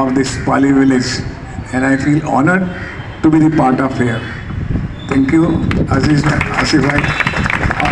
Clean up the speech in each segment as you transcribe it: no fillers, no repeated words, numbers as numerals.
of this Pali village, and I feel honored to be the part of here. Thank you, Aziz Asif bhai.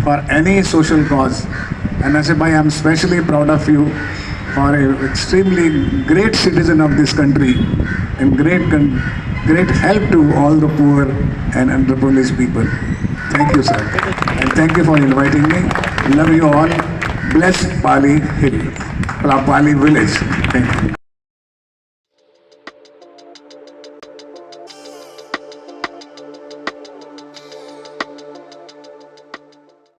for any social cause. And Asif bhai, I'm especially proud of you for an extremely great citizen of this country and great help to all the poor and underprivileged people. Thank you, sir. And thank you for inviting me. Love you all. Bless Pali Hill, Pali village. Thank you.